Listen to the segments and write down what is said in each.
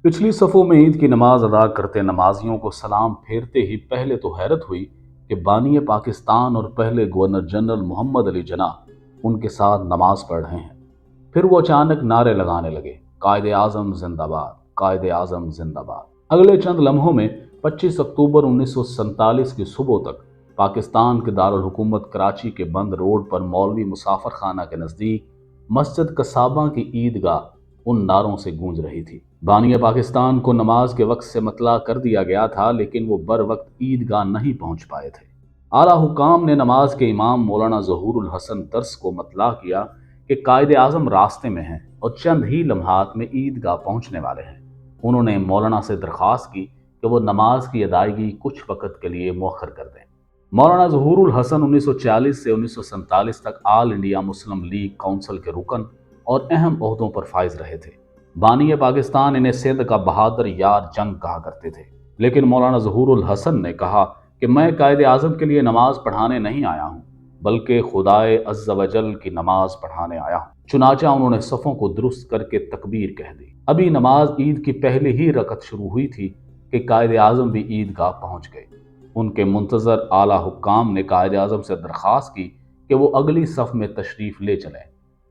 पिछली सफ़ों में ईद की नमाज अदा करते नमाजियों को सलाम फेरते ही पहले तो हैरत हुई कि बानी पाकिस्तान और पहले गवर्नर जनरल मोहम्मद अली जनाह उनके साथ नमाज पढ़ रहे हैं। फिर वो अचानक नारे लगाने लगे, कायदे आजम जिंदाबाद, कायदे आजम जिंदाबाद। अगले चंद लम्हों में 25 अक्टूबर 1947 की सुबह तक पाकिस्तान के दारुल हुकूमत कराची के बंद रोड पर मौलवी मुसाफर खाना के नज़दीक मस्जिद कसाबा की ईदगाह उन नारों से गूंज रही थी। बानिया पाकिस्तान को नमाज के वक्त से मतला कर दिया गया था, लेकिन वो बर वक्त ईदगाह नहीं पहुंच पाए थे। आला हुकाम ने नमाज के इमाम मौलाना जहूरुल हसन दर्स को मतला किया कि कायदे आजम रास्ते में हैं और चंद ही लम्हात में ईदगाह पहुंचने वाले हैं। उन्होंने मौलाना से दरख्वास्त की कि वो नमाज की अदायगी कुछ वक़्त के लिए मौखर कर दें। मौलाना जहूरुल हसन 1940 से 1947 तक आल इंडिया मुस्लिम लीग काउंसिल के रुकन और अहम ओहदों पर फाइज रहे थे। बानी पाकिस्तान इन्हें सिंध का बहादुर यार जंग कहा करते थे, लेकिन मौलाना जहूरुल हसन ने कहा कि मैं कायदे आजम के लिए नमाज पढ़ाने नहीं आया हूँ, बल्कि खुदाए अज़्ज़ वजल की नमाज पढ़ाने आया हूँ। चुनाचा उन्होंने सफ़ों को दुरुस्त करके तकबीर कह दी। अभी नमाज ईद की पहली ही रकत शुरू हुई थी कि कायदे आजम भी ईदगाह पहुंच गए। उनके मुंतजर आला हुक्काम ने कायदे आजम से दरख्वास्त की कि वो अगली सफ़ में तशरीफ़ ले चलें,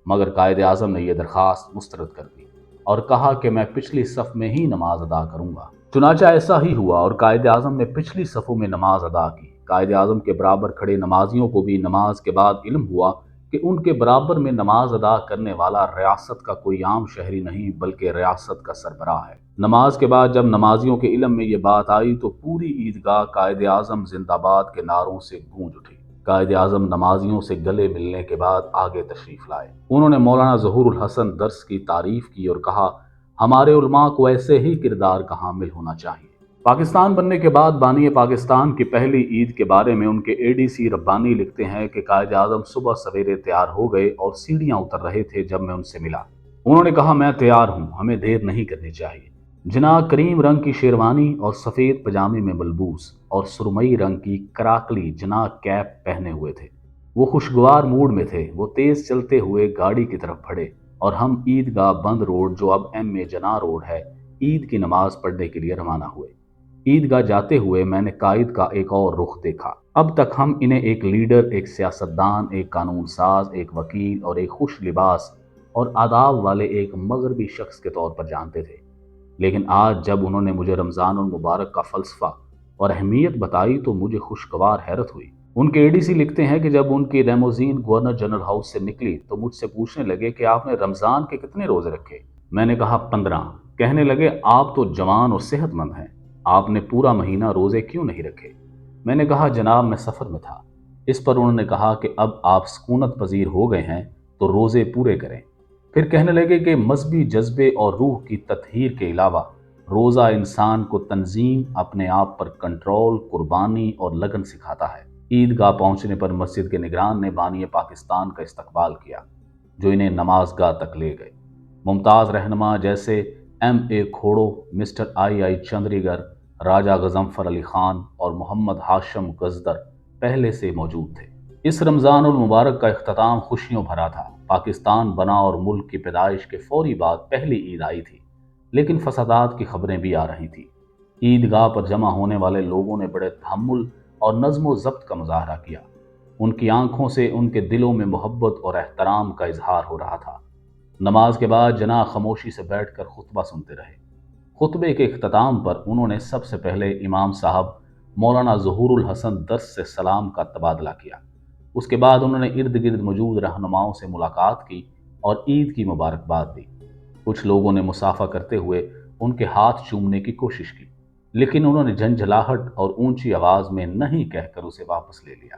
मगर कायदे आजम ने यह दरख्वास्त मुस्तरद कर दी और कहा कि मैं पिछली सफ़ में ही नमाज अदा करूंगा। चुनाचा ऐसा ही हुआ और कायदे आजम ने पिछली सफ़ों में नमाज अदा की। कायदे आजम के बराबर खड़े नमाजियों को भी नमाज के बाद इल्म हुआ कि उनके बराबर में नमाज अदा करने वाला रियासत का कोई आम शहरी नहीं, बल्कि रियासत का सरबराह है। नमाज के बाद जब नमाजियों के इल्म में ये बात आई तो पूरी ईदगाह कायदे आजम जिंदाबाद के नारों से गूंज उठी। कायदे आजम नमाजियों से गले मिलने के बाद आगे तशरीफ लाए। उन्होंने मौलाना जहूरुल हसन दर्स की तारीफ की और कहा, हमारे उलमा को ऐसे ही किरदार का हामिल होना चाहिए। पाकिस्तान बनने के बाद बानी पाकिस्तान की पहली ईद के बारे में उनके एडीसी रब्बानी लिखते हैं कि कायदे आजम सुबह सवेरे तैयार हो गए और सीढ़ियां उतर रहे थे जब मैं उनसे मिला। उन्होंने कहा, मैं तैयार हूं, हमें देर नहीं करनी चाहिए। जनाब करीम रंग की शेरवानी और सफ़ेद पजामे में मलबूस और सुरमई रंग की कराकली जनाब कैप पहने हुए थे। वो खुशगवार मूड में थे। वो तेज चलते हुए गाड़ी की तरफ बढ़े और हम ईदगाह बंद रोड, जो अब M.A. जना रोड है, ईद की नमाज पढ़ने के लिए रवाना हुए। ईदगाह जाते हुए मैंने कायद का एक और रुख देखा। अब तक हम इन्हें एक लीडर, एक सियासतदान, एक कानून साज, एक वकील और एक खुश लिबास और आदाब वाले एक मगरबी शख्स के तौर पर जानते थे, लेकिन आज जब उन्होंने मुझे रमज़ान और मुबारक का फ़लसफ़ा और अहमियत बताई तो मुझे खुशगवार हैरत हुई। उनके एडीसी लिखते हैं कि जब उनकी रेमोजीन गवर्नर जनरल हाउस से निकली तो मुझसे पूछने लगे कि आपने रमज़ान के कितने रोज़े रखे। मैंने कहा 15। कहने लगे, आप तो जवान और सेहतमंद हैं, आपने पूरा महीना रोज़े क्यों नहीं रखे। मैंने कहा, जनाब मैं सफ़र में था। इस पर उन्होंने कहा कि अब आप सकूनत पजीर हो गए हैं तो रोज़े पूरे करें। फिर कहने लगे कि मजहबी जज्बे और रूह की तत्हीर के अलावा रोज़ा इंसान को तंजीम, अपने आप पर कंट्रोल, कुर्बानी और लगन सिखाता है। ईदगाह पहुंचने पर मस्जिद के निगरान ने बानी पाकिस्तान का इस्तकबाल किया, जो इन्हें नमाजगाह तक ले गए। मुमताज़ रहनुमा जैसे M.A. Khuhro, mister I.I. Chundrigar, Raja Ghazanfar Ali Khan और मोहम्मद हाशम गजदर पहले से मौजूद थे। इस रमज़ान उल मुबारक का इख्तिताम खुशियों भरा था। पाकिस्तान बना और मुल्क की पैदाइश के फौरी बाद पहली ईद आई थी, लेकिन फसादात की खबरें भी आ रही थी। ईदगाह पर जमा होने वाले लोगों ने बड़े तहम्मुल और नज़्म ज़ब्त का मुजाहरा किया। उनकी आंखों से उनके दिलों में मोहब्बत और एहतराम का इजहार हो रहा था। नमाज के बाद जना खामोशी से बैठकर खुतबा सुनते रहे। खुतबे के इख्तिताम पर उन्होंने सबसे पहले इमाम साहब मौलाना ज़हूरुल हसन दर्स से सलाम का तबादला किया। उसके बाद उन्होंने इर्द गिर्द मौजूद रहनुमाओं से मुलाकात की और ईद की मुबारकबाद दी। कुछ लोगों ने मुसाफा करते हुए उनके हाथ चूमने की कोशिश की, लेकिन उन्होंने झंझलाहट और ऊंची आवाज़ में नहीं कहकर उसे वापस ले लिया।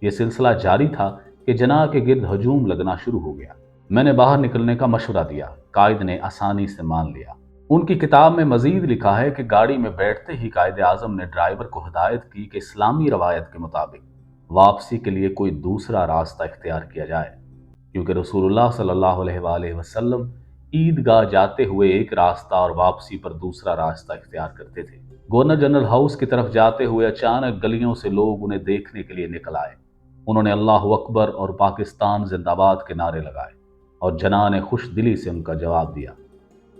ये सिलसिला जारी था कि जना के गिर्द हजूम लगना शुरू हो गया। मैंने बाहर निकलने का मशवरा दिया। कायद ने आसानी से मान लिया। उनकी किताब में मजीद लिखा है कि गाड़ी में बैठते ही कायदे आजम ने ड्राइवर को हिदायत की कि इस्लामी रवायत के मुताबिक वापसी के लिए कोई दूसरा रास्ता इख्तियार किया जाए, क्योंकि रसूलुल्लाह सल्लल्लाहु अलैहि वसल्लम ईदगाह जाते हुए एक रास्ता और वापसी पर दूसरा रास्ता इख्तियार करते थे। गवर्नर जनरल हाउस की तरफ जाते हुए अचानक गलियों से लोग उन्हें देखने के लिए निकल आए। उन्होंने अल्लाह अकबर और पाकिस्तान जिंदाबाद के नारे लगाए और जना ने खुश दिली से उनका जवाब दिया।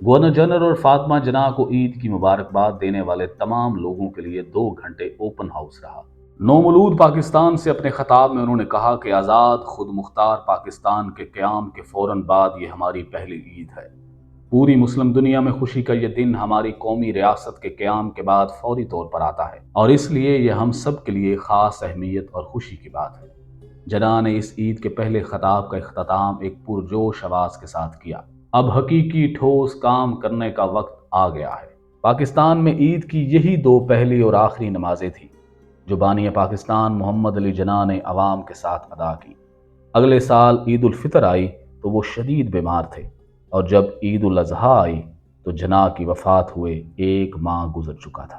گورنر جنرل اور فاطمہ جناح کو عید کی مبارکباد دینے والے تمام لوگوں کے لیے 2 گھنٹے اوپن ہاؤس رہا۔ نومولود پاکستان سے اپنے خطاب میں انہوں نے کہا کہ آزاد خود مختار پاکستان کے قیام کے فوراً بعد یہ ہماری پہلی عید ہے۔ پوری مسلم دنیا میں خوشی کا یہ دن ہماری قومی ریاست کے قیام کے بعد فوری طور پر آتا ہے، اور اس لیے یہ ہم سب کے لیے خاص اہمیت اور خوشی کی بات ہے۔ جناح نے اس عید کے پہلے خطاب کا اختتام ایک پرجوش آواز کے ساتھ کیا۔ اب حقیقی ٹھوس کام کرنے کا وقت آ گیا ہے۔ پاکستان میں عید کی یہی 2 پہلی اور آخری نمازیں تھیں جو بانی پاکستان محمد علی جناح نے عوام کے ساتھ ادا کی۔ اگلے سال عید الفطر آئی تو وہ شدید بیمار تھے، اور جب عید الاضحیٰ آئی تو جناح کی وفات ہوئے 1 ماہ گزر چکا تھا۔